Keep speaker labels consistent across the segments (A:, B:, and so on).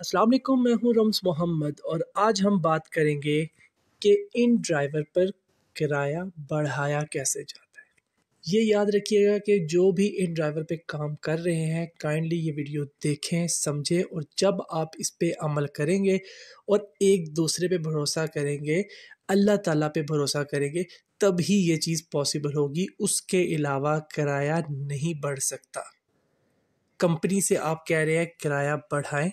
A: अस्सलाम वालेकुम, मैं हूं रम्स मोहम्मद और आज हम बात करेंगे कि इन ड्राइवर पर किराया बढ़ाया कैसे जाता है। ये याद रखिएगा कि जो भी इन ड्राइवर पे काम कर रहे हैं काइंडली ये वीडियो देखें, समझें और जब आप इस पे अमल करेंगे और एक दूसरे पे भरोसा करेंगे, अल्लाह ताला पे भरोसा करेंगे, तभी ये चीज़ पॉसिबल होगी। उसके अलावा किराया नहीं बढ़ सकता। कंपनी से आप कह रहे हैं किराया बढ़ाएं,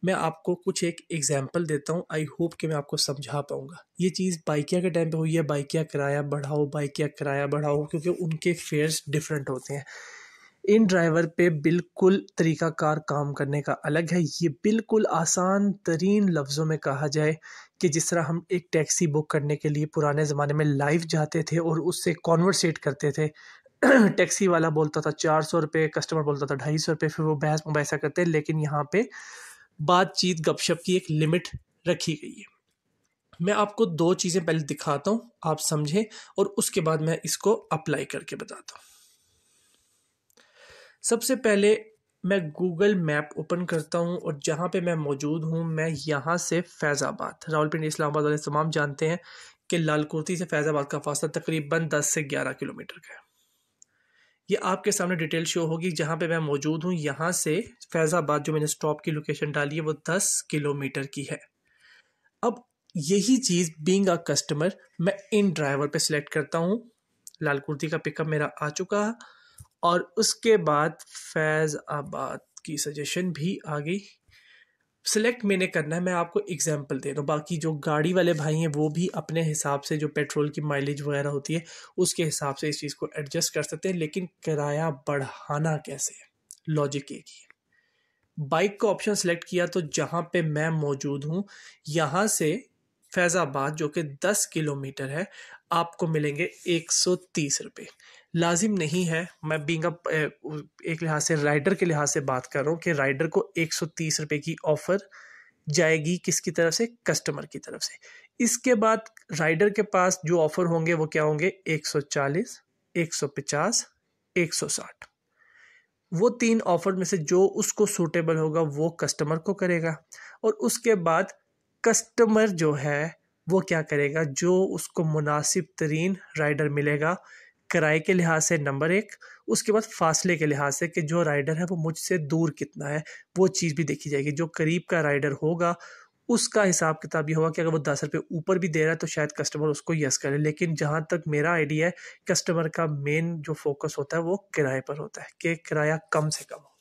A: मैं आपको कुछ एक एग्जांपल देता हूं। आई होप कि मैं आपको समझा पाऊंगा। ये चीज़ बाइकिया के टाइम पे हुई है, बाइकिया किराया बढ़ाओ, बाइकिया किराया बढ़ाओ, क्योंकि उनके फेयर्स डिफरेंट होते हैं। इन ड्राइवर पे बिल्कुल तरीक़ाकार काम करने का अलग है। ये बिल्कुल आसान तरीन लफ्ज़ों में कहा जाए कि जिस तरह हम एक टैक्सी बुक करने के लिए पुराने ज़माने में लाइव जाते थे और उससे कॉन्वर्सेट करते थे। टैक्सी वाला बोलता था 400 रुपये, कस्टमर बोलता था 250 रुपये, फिर वो बहस मुबाहिसा करते हैं। लेकिन यहाँ पे बातचीत गपशप की एक लिमिट रखी गई है। मैं आपको दो चीज़ें पहले दिखाता हूँ, आप समझें, और उसके बाद मैं इसको अप्लाई करके बताता हूँ। सबसे पहले मैं गूगल मैप ओपन करता हूँ और जहाँ पे मैं मौजूद हूँ, मैं यहाँ से फैज़ाबाद, रावलपिंडी इस्लामाबाद वाले तमाम जानते हैं कि लालकोठी से फैज़ाबाद का फासला तकरीबन 10 से 11 किलोमीटर का है। ये आपके सामने डिटेल शो होगी जहाँ पे मैं मौजूद हूँ। यहाँ से फैज़ाबाद जो मैंने स्टॉप की लोकेशन डाली है वो 10 किलोमीटर की है। अब यही चीज़ बीइंग अ कस्टमर मैं इन ड्राइवर पे सिलेक्ट करता हूँ। लालकुर्ती का पिकअप मेरा आ चुका है और उसके बाद फैज़ाबाद की सजेशन भी आ गई। सिलेक्ट मैंने करना है, मैं आपको एग्जांपल दे रहा हूँ। बाकी जो गाड़ी वाले भाई हैं वो भी अपने हिसाब से जो पेट्रोल की माइलेज वगैरह होती है उसके हिसाब से इस चीज़ को एडजस्ट कर सकते हैं। लेकिन किराया बढ़ाना कैसे है, लॉजिक एक ही है। बाइक का ऑप्शन सेलेक्ट किया तो जहाँ पे मैं मौजूद हूँ यहाँ से फैज़ाबाद जो कि 10 किलोमीटर है आपको मिलेंगे 130 रुपये। लाजिम नहीं है, मैं बीइंग एक लिहाज से राइडर के लिहाज से बात कर रहा हूँ कि राइडर को 130 रुपये की ऑफ़र जाएगी किसकी तरफ से, कस्टमर की तरफ से। इसके बाद राइडर के पास जो ऑफ़र होंगे वो क्या होंगे, 140, 150, 160। वो 3 ऑफ़र में से जो उसको सूटेबल होगा वो कस्टमर को करेगा और उसके बाद कस्टमर जो है वो क्या करेगा, जो उसको मुनासिब तरीन राइडर मिलेगा किराए के लिहाज से नंबर 1, उसके बाद फासले के लिहाज से कि जो राइडर है वो मुझसे दूर कितना है, वो चीज़ भी देखी जाएगी। जो करीब का राइडर होगा उसका हिसाब किताब ये होगा कि अगर वो 10 रुपये ऊपर भी दे रहा है तो शायद कस्टमर उसको यस करे। लेकिन जहाँ तक मेरा आइडिया है, कस्टमर का मेन जो फोकस होता है वो किराए पर होता है कि किराया कम से कम हो।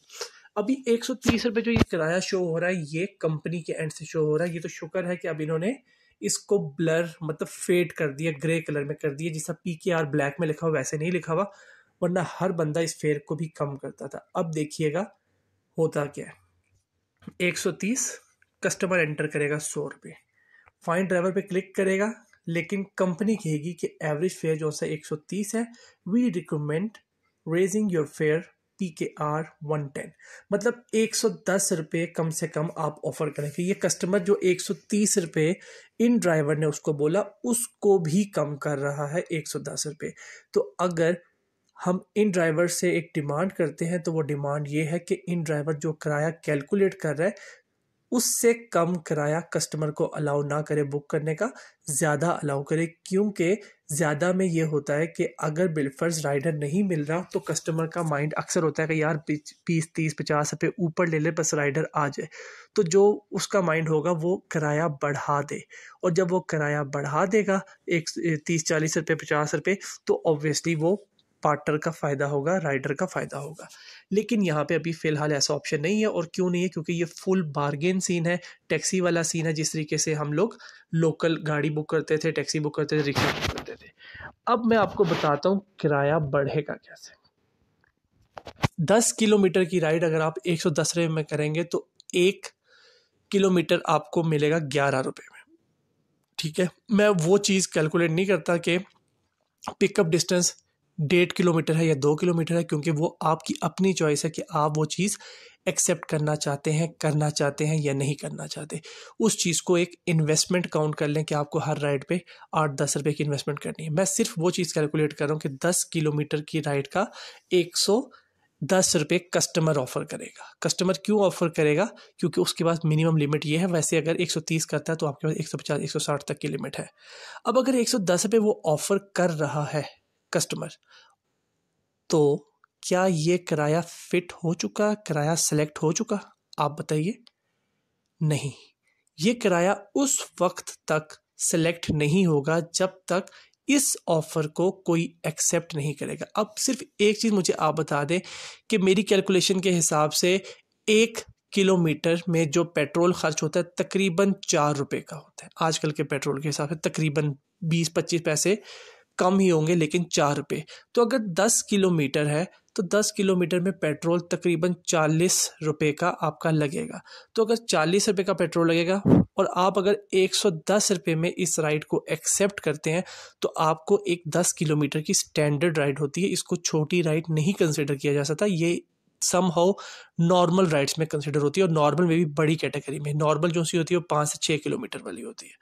A: अभी 130 रुपये जो ये किराया शो हो रहा है ये कंपनी के एंड से शो हो रहा है। ये तो शुक्र है कि अब इन्होंने इसको ब्लर मतलब फेड कर दिया, ग्रे कलर में कर दिया, जिसका PKR ब्लैक में लिखा हुआ वैसे नहीं लिखा हुआ, वरना हर बंदा इस फेयर को भी कम करता था। अब देखिएगा होता क्या है, 130, कस्टमर एंटर करेगा 100 रुपये, फाइंड ड्राइवर पे क्लिक करेगा, लेकिन कंपनी कहेगी कि एवरेज फेयर जो है 130 है, we recommend raising your fare PKR 110, मतलब 110 रुपये कम से कम आप ऑफर करेंगे। ये कस्टमर जो 130 रुपये इन ड्राइवर ने उसको बोला उसको भी कम कर रहा है 110 रुपये। तो अगर हम इन ड्राइवर से एक डिमांड करते हैं तो वो डिमांड ये है कि इन ड्राइवर जो किराया कैलकुलेट कर रहा है उससे कम किराया कस्टमर को अलाउ ना करे बुक करने का, ज़्यादा अलाउ करे। क्योंकि ज़्यादा में ये होता है कि अगर बिलफर्ज राइडर नहीं मिल रहा तो कस्टमर का माइंड अक्सर होता है कि यार 20, 30, 50 रुपये ऊपर ले ले बस राइडर आ जाए। तो जो उसका माइंड होगा वो किराया बढ़ा दे, और जब वो किराया बढ़ा देगा 30, 40 रुपये, 50 रुपये, तो ऑब्वियसली वो पार्टनर का फ़ायदा होगा, राइडर का फ़ायदा होगा। लेकिन यहाँ पे अभी फ़िलहाल ऐसा ऑप्शन नहीं है। और क्यों नहीं है, क्योंकि ये फुल बार्गेन सीन है, टैक्सी वाला सीन है। जिस तरीके से हम लोग लोकल गाड़ी बुक करते थे, टैक्सी बुक करते थे, रिक्शा बुक करते थे। अब मैं आपको बताता हूँ किराया बढ़ेगा कैसे। 10 किलोमीटर की राइड अगर आप 110 रुपये में करेंगे तो 1 किलोमीटर आपको मिलेगा 11 रुपये में। ठीक है, मैं वो चीज़ कैलकुलेट नहीं करता कि पिकअप डिस्टेंस 1.5 किलोमीटर है या 2 किलोमीटर है, क्योंकि वो आपकी अपनी चॉइस है कि आप वो चीज़ एक्सेप्ट करना चाहते हैं, करना चाहते हैं या नहीं करना चाहते। उस चीज़ को एक इन्वेस्टमेंट काउंट कर लें कि आपको हर राइड पे 8-10 रुपये की इन्वेस्टमेंट करनी है। मैं सिर्फ वो चीज़ कैलकुलेट कर रहा हूँ कि 10 किलोमीटर की राइड का ₹10 कस्टमर ऑफ़र करेगा। कस्टमर क्यों ऑफ़र करेगा? क्योंकि उसके पास मिनिमम लिमिट ये है। वैसे अगर 130 करता है तो आपके पास 150 160 तक की लिमिट है। अब अगर ₹110 वो ऑफ़र कर रहा है कस्टमर, तो क्या ये किराया फिट हो चुका? किराया सेलेक्ट हो चुका? आप बताइए। नहीं, ये किराया उस वक्त तक सेलेक्ट नहीं होगा जब तक इस ऑफर को कोई एक्सेप्ट नहीं करेगा। अब सिर्फ एक चीज़ मुझे आप बता दें कि मेरी कैलकुलेशन के हिसाब से 1 किलोमीटर में जो पेट्रोल खर्च होता है तकरीबन ₹4 का होता है। आजकल के पेट्रोल के हिसाब से तकरीबन 20-25 पैसे कम ही होंगे, लेकिन ₹4। तो अगर 10 किलोमीटर है तो 10 किलोमीटर में पेट्रोल तकरीबन ₹40 का आपका लगेगा। तो अगर ₹40 का पेट्रोल लगेगा और आप अगर ₹110 में इस राइड को एक्सेप्ट करते हैं तो आपको एक 10 किलोमीटर की स्टैंडर्ड राइड होती है। इसको छोटी राइड नहीं कंसिडर किया जा सकता। ये समहाउ नॉर्मल राइड्स में कंसिडर होती है, और नॉर्मल में भी बड़ी कैटेगरी में। नॉर्मल जो सी होती है वो 5 से 6 किलोमीटर वाली होती है।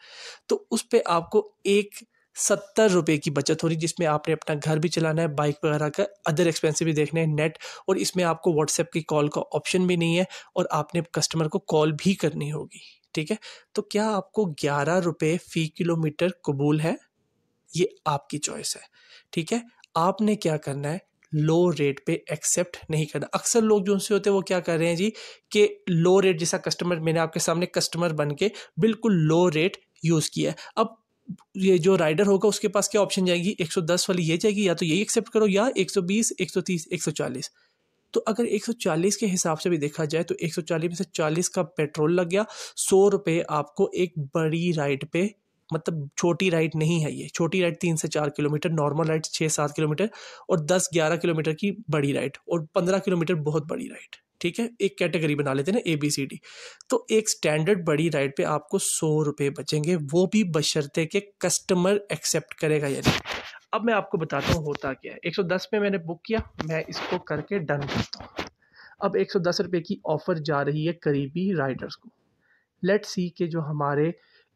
A: तो उस पे आपको एक ₹70 की बचत हो रही, जिसमें आपने अपना घर भी चलाना है, बाइक वगैरह का अदर एक्सपेंसिव भी देखने हैं, नेट, और इसमें आपको व्हाट्सएप की कॉल का ऑप्शन भी नहीं है, और आपने कस्टमर को कॉल भी करनी होगी। ठीक है, तो क्या आपको ₹11 फी किलोमीटर कबूल है? ये आपकी चॉइस है। ठीक है, आपने क्या करना है, लो रेट पे एक्सेप्ट नहीं करना। अक्सर लोग जो से होते हैं वो क्या कर रहे हैं जी, कि लो रेट जैसा कस्टमर, मैंने आपके सामने कस्टमर बन के बिल्कुल लो रेट यूज़ किया है। अब ये जो राइडर होगा उसके पास क्या ऑप्शन जाएगी, 110 वाली ये जाएगी, या तो यही एक्सेप्ट करो, या 120, 130, 140। तो अगर 140 के हिसाब से भी देखा जाए तो 140 में से 40 का पेट्रोल लग गया, ₹100 आपको एक बड़ी राइड पे, मतलब छोटी राइड नहीं है ये। छोटी राइड 3 से 4 किलोमीटर, नॉर्मल राइड 6-7 किलोमीटर, और 10-11 किलोमीटर की बड़ी राइड, और 15 किलोमीटर बहुत बड़ी राइड। ठीक है, एक कैटेगरी बना लेते हैं ना, ABCD। तो एक स्टैंडर्ड बड़ी राइड पे आपको ₹100 बचेंगे, वो भी बशर्ते के कस्टमर एक्सेप्ट करेगा या नहीं। अब मैं आपको बताता हूँ होता क्या है। 110 में मैंने बुक किया, मैं इसको करके डन करता हूँ। अब ₹110 की ऑफ़र जा रही है करीबी राइडर्स को। लेट्स सी कि जो हमारे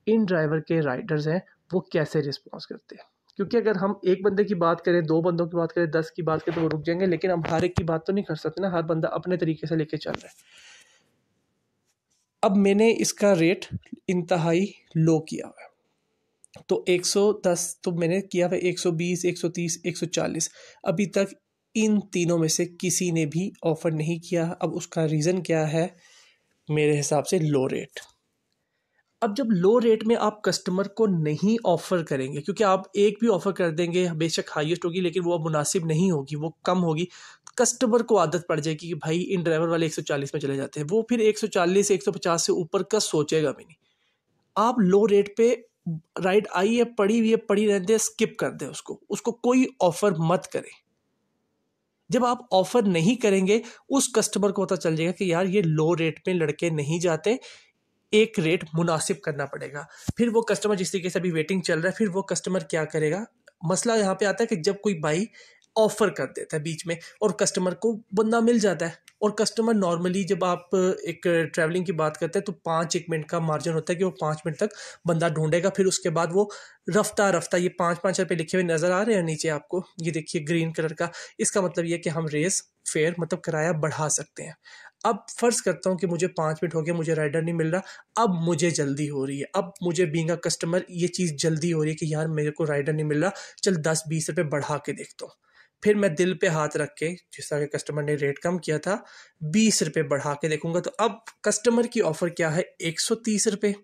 A: इन ड्राइवर के राइडर्स हैं वो कैसे रिस्पॉन्स करते हैं। क्योंकि अगर हम एक बंदे की बात करें, 2 बंदों की बात करें, 10 की बात करें तो वो रुक जाएंगे, लेकिन हम हर एक की बात तो नहीं कर सकते ना, हर बंदा अपने तरीके से लेके चल रहा है। अब मैंने इसका रेट इंतहाई लो किया हुआ है, तो 110 तो मैंने किया हुआ, 120, 130, 140। अभी तक इन तीनों में से किसी ने भी ऑफ़र नहीं किया। अब उसका रीज़न क्या है? मेरे हिसाब से लो रेट। अब जब लो रेट में आप कस्टमर को नहीं ऑफ़र करेंगे, क्योंकि आप एक भी ऑफ़र कर देंगे, बेशक हाईएस्ट होगी, लेकिन वो अब मुनासिब नहीं होगी, वो कम होगी, कस्टमर को आदत पड़ जाएगी कि भाई इन ड्राइवर वाले 140 में चले जाते हैं, वो फिर 140 150 से ऊपर का सोचेगा भी नहीं। आप लो रेट पे राइड आई है, पड़ी हुई है, पड़ी रहने दें, स्किप कर दें उसको, उसको कोई ऑफ़र मत करें। जब आप ऑफ़र नहीं करेंगे, उस कस्टमर को पता चल जाएगा कि यार ये लो रेट में लड़के नहीं जाते, एक रेट मुनासिब करना पड़ेगा। फिर वो कस्टमर, जिस तरीके से अभी वेटिंग चल रहा है, फिर वो कस्टमर क्या करेगा? मसला यहाँ पे आता है कि जब कोई भाई ऑफर कर देता है बीच में और कस्टमर को बंदा मिल जाता है, और कस्टमर नॉर्मली जब आप एक ट्रैवलिंग की बात करते हैं तो 5-1 मिनट का मार्जिन होता है कि वो 5 मिनट तक बंदा ढूंढेगा। फिर उसके बाद वो रफ्ता रफ्ता, ये 5-5 रुपये लिखे हुए नज़र आ रहे हैं नीचे आपको, ये देखिए ग्रीन कलर का, इसका मतलब ये कि हम रेस फेयर मतलब किराया बढ़ा सकते हैं। अब फ़र्ज़ करता हूँ कि मुझे 5 मिनट हो गए, मुझे राइडर नहीं मिल रहा, अब मुझे जल्दी हो रही है, अब मुझे बीइंग अ कस्टमर ये चीज़ जल्दी हो रही है कि यार मेरे को राइडर नहीं मिल रहा, चल 10-20 रुपये बढ़ा के देखता हूँ। फिर मैं दिल पे हाथ रख के, जिस तरह के कस्टमर ने रेट कम किया था, 20 रुपये बढ़ा के देखूंगा। तो अब कस्टमर की ऑफ़र क्या है? 130 रुपये,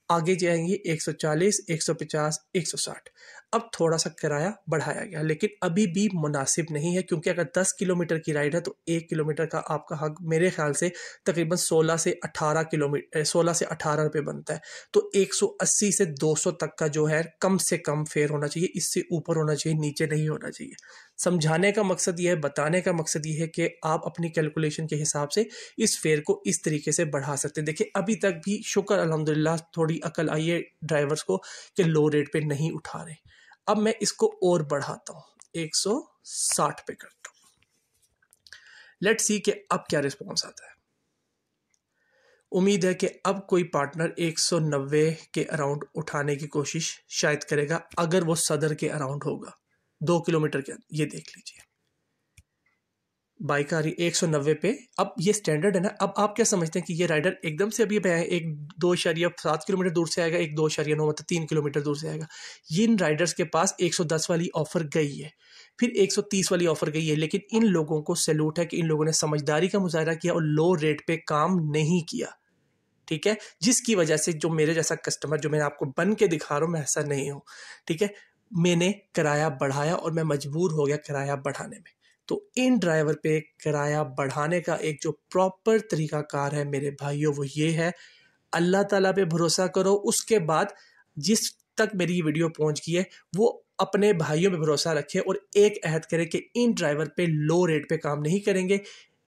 A: आगे जाएंगे 140, 150, 160। अब थोड़ा सा किराया बढ़ाया गया, लेकिन अभी भी मुनासिब नहीं है, क्योंकि अगर 10 किलोमीटर की राइड है तो 1 किलोमीटर का आपका हक मेरे ख्याल से तकरीबन 16 से 18 रुपये बनता है। तो 180 से 200 तक का जो है कम से कम फेयर होना चाहिए, इससे ऊपर होना चाहिए, नीचे नहीं होना चाहिए। समझाने का मकसद ये है, बताने का मकसद ये है कि आप अपनी कैलकुलेशन के हिसाब से इस फेयर को इस तरीके से बढ़ा सकते हैं। देखिए अभी तक भी शुक्र अल्हम्दुलिल्लाह थोड़ी अकल आई है ड्राइवर्स को कि लो रेट पे नहीं उठा रहे। अब मैं इसको और बढ़ाता हूँ, 160 पे करता हूँ। लेट्स सी कि अब क्या रिस्पॉन्स आता है। उम्मीद है कि अब कोई पार्टनर 190 के अराउंड उठाने की कोशिश शायद करेगा, अगर वो सदर के अराउंड होगा, 2 किलोमीटर के। ये देख लीजिए, बाइक आ रही 190 पे। अब ये स्टैंडर्ड है ना। अब आप क्या समझते हैं कि ये राइडर एकदम से अभी एक 2.7 किलोमीटर दूर से आएगा, एक 2.9 मतलब 3 किलोमीटर दूर से आएगा। ये इन राइडर्स के पास 110 वाली ऑफर गई है, फिर 130 वाली ऑफर गई है, लेकिन इन लोगों को सैल्यूट है कि इन लोगों ने समझदारी का मुजाहरा किया और लो रेट पे काम नहीं किया। ठीक है, जिसकी वजह से जो मेरे जैसा कस्टमर, जो मैं आपको बन के दिखा रहा हूँ, मैं ऐसा नहीं हूँ। ठीक है, मैंने किराया बढ़ाया और मैं मजबूर हो गया किराया बढ़ाने में। तो इन ड्राइवर पे किराया बढ़ाने का एक जो प्रॉपर तरीकाकार है मेरे भाइयों, वो ये है, अल्लाह ताला पे भरोसा करो। उसके बाद जिस तक मेरी ये वीडियो पहुंच गई है, वो अपने भाइयों पे भरोसा रखे और एक अहद करे कि इन ड्राइवर पे लो रेट पे काम नहीं करेंगे।